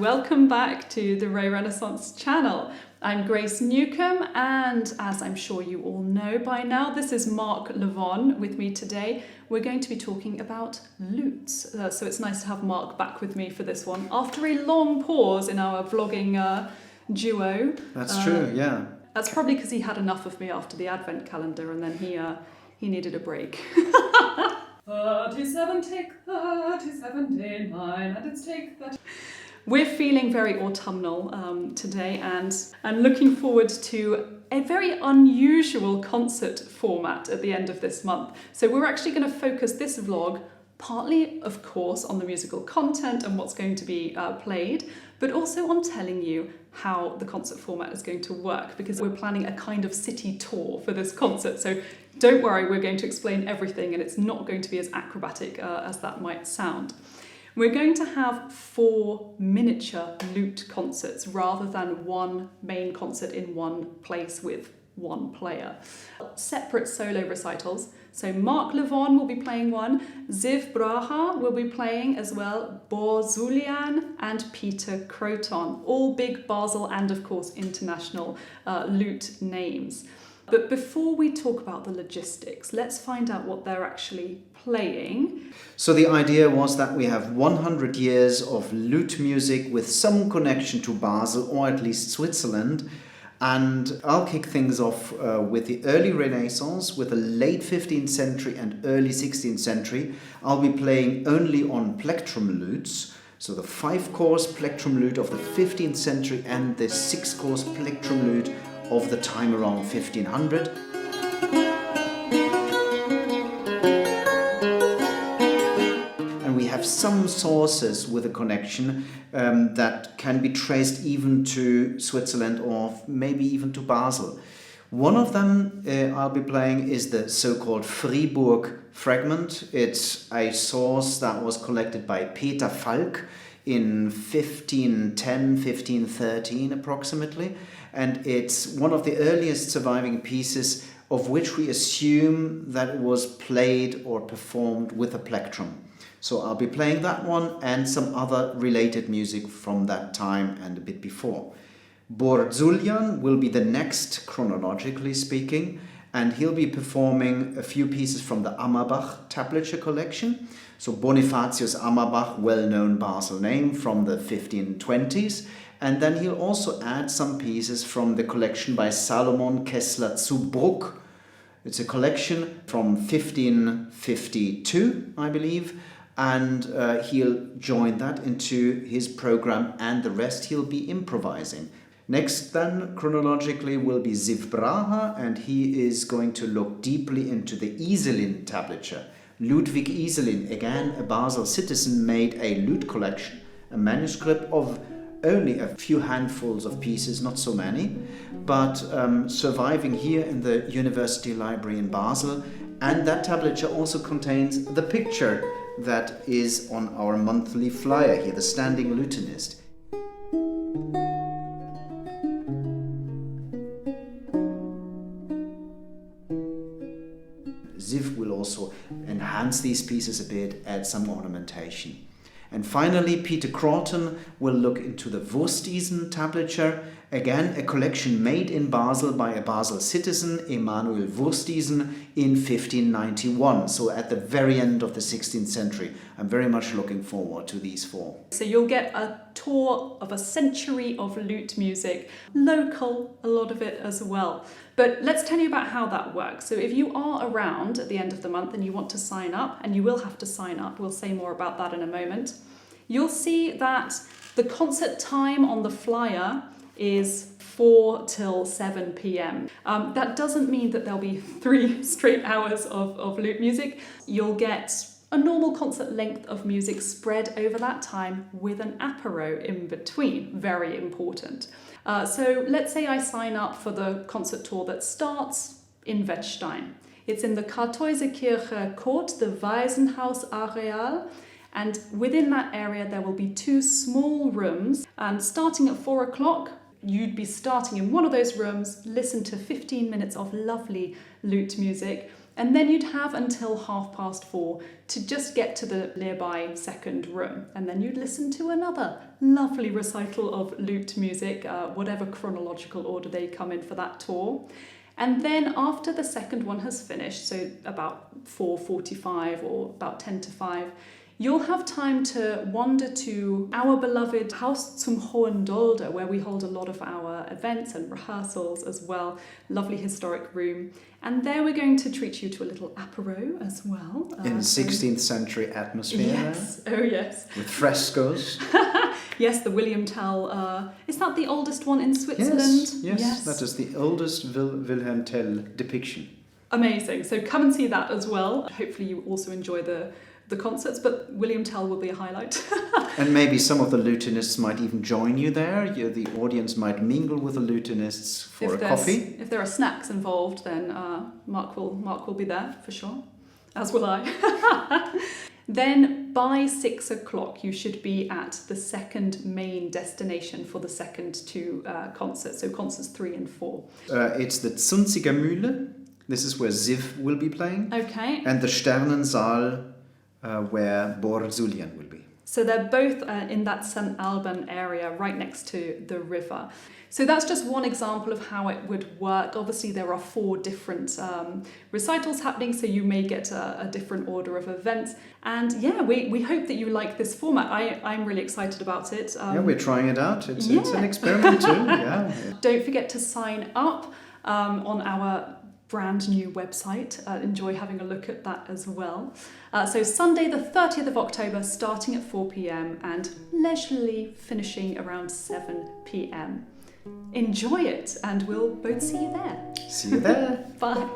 welcome back to the Ray Renaissance channel. I'm Grace Newcomb, and as I'm sure you all know by now, this is Marc Lewon with me today. We're going to be talking about lutes, so it's nice to have Marc back with me for this one after a long pause in our vlogging duo. That's true, yeah. That's probably because he had enough of me after the advent calendar, and then he needed a break. 37, take 37, day 9, and it's take that. We're feeling very autumnal today, and I'm looking forward to a very unusual concert format at the end of this month. So we're actually going to focus this vlog partly, of course, on the musical content and what's going to be played, but also on telling you how the concert format is going to work, because we're planning a kind of city tour for this concert. So don't worry, we're going to explain everything, and it's not going to be as acrobatic as that might sound. We're going to have 4 miniature lute concerts rather than one main concert in one place with one player. Separate solo recitals. So Marc Lewon will be playing one, Ziv Braha will be playing as well, Bor Zuljan and Croton, all big Basel and of course international lute names. But before we talk about the logistics, let's find out what they're actually playing. So the idea was that we have 100 years of lute music with some connection to Basel, or at least Switzerland. And I'll kick things off with the early Renaissance, with the late 15th century and early 16th century. I'll be playing only on plectrum lutes, so the 5-course plectrum lute of the 15th century and the 6-course plectrum lute of the time around 1500. And we have some sources with a connection that can be traced even to Switzerland or maybe even to Basel. One of them I'll be playing is the so-called Fribourg fragment. It's a source that was collected by Peter Falk in 1510, 1513 approximately. And it's one of the earliest surviving pieces of which we assume that it was played or performed with a plectrum. So I'll be playing that one and some other related music from that time and a bit before. Bor Zuljan will be the next, chronologically speaking, and he'll be performing a few pieces from the Ammerbach tablature collection. So Bonifatius Ammerbach, well-known Basel name from the 1520s. And then he'll also add some pieces from the collection by Salomon Kessler zu Bruck. It's a collection from 1552, I believe. And he'll join that into his program, and the rest he'll be improvising. Next then, chronologically, will be Ziv Braha, and he is going to look deeply into the Iselin tablature. Ludwig Iselin, again a Basel citizen, made a lute collection, a manuscript of only a few handfuls of pieces, not so many, but surviving here in the University Library in Basel. And that tablature also contains the picture that is on our monthly flyer here, the standing lutenist. Ziv will also enhance these pieces a bit, add some ornamentation. And finally, Peter Croton will look into the Wurstisen tablature, again a collection made in Basel by a Basel citizen, Emanuel Wurstisen, in 1591, so at the very end of the 16th century. I'm very much looking forward to these 4. So you'll get a tour of a century of lute music, local, a lot of it as well. But let's tell you about how that works. So if you are around at the end of the month and you want to sign up, and you will have to sign up, we'll say more about that in a moment, you'll see that the concert time on the flyer is 4 till 7 p.m. That doesn't mean that there'll be 3 straight hours of lute music. You'll get a normal concert length of music spread over that time with an Apero in between. Very important. So let's say I sign up for the concert tour that starts in Wettstein. It's in the Kartäuserkirche Court, the Waisenhausareal, and within that area there will be 2 small rooms, and starting at 4 o'clock you'd be starting in one of those rooms, listen to 15 minutes of lovely lute music, And then you'd have until 4:30 to just get to the nearby second room. And then you'd listen to another lovely recital of lute music, whatever chronological order they come in for that tour. And then after the second one has finished, so about 4:45 or about 10 to 5, you'll have time to wander to our beloved Haus zum Hohen Dolder, where we hold a lot of our events and rehearsals as well. Lovely historic room. And there we're going to treat you to a little Apero as well. In 16th century atmosphere. Yes, oh yes. With frescoes. Yes, the William Tell. Is that the oldest one in Switzerland? Yes, that is the oldest Wilhelm Tell depiction. Amazing. So come and see that as well. Hopefully you also enjoy the concerts, but William Tell will be a highlight. And maybe some of the lutenists might even join you there. The audience might mingle with the lutenists for a coffee. If there are snacks involved, then Marc will be there for sure, as will I. Then by 6 o'clock, you should be at the second main destination for the second two concerts, so concerts 3 and 4. It's the Zunziger Mühle. This is where Ziv will be playing. Okay. And the Sternensaal, where Bor Zuljan will be. So they're both in that St. Alban area, right next to the river. So that's just one example of how it would work. Obviously, there are 4 different recitals happening, so you may get a different order of events. And yeah, we hope that you like this format. I'm really excited about it. We're trying it out. It's an experiment too. Yeah. Don't forget to sign up on our brand new website. Enjoy having a look at that as well. So Sunday the 30th of October, starting at 4 p.m. and leisurely finishing around 7 p.m. Enjoy it, and we'll both see you there. See you there. Bye.